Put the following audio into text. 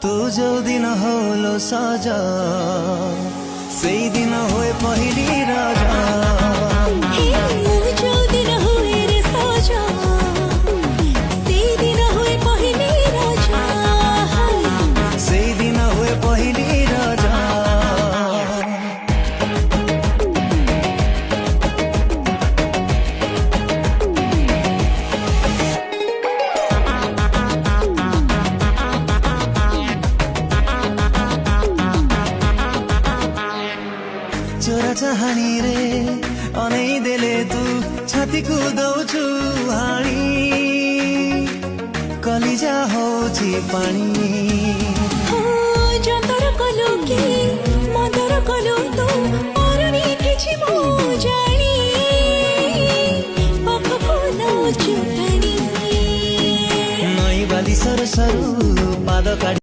तू जो दिन होलो साजा से दिन हुए पहली राजा चोरा चाहनी रे अनै देले तू छाती कुदौछु हाणी कलिजा होछि पानी जंतर कलो कि मंदर कलो तो अरणी किछि मो जानी पक फुलो चुटनी नई बाली सर सरु पाद काटी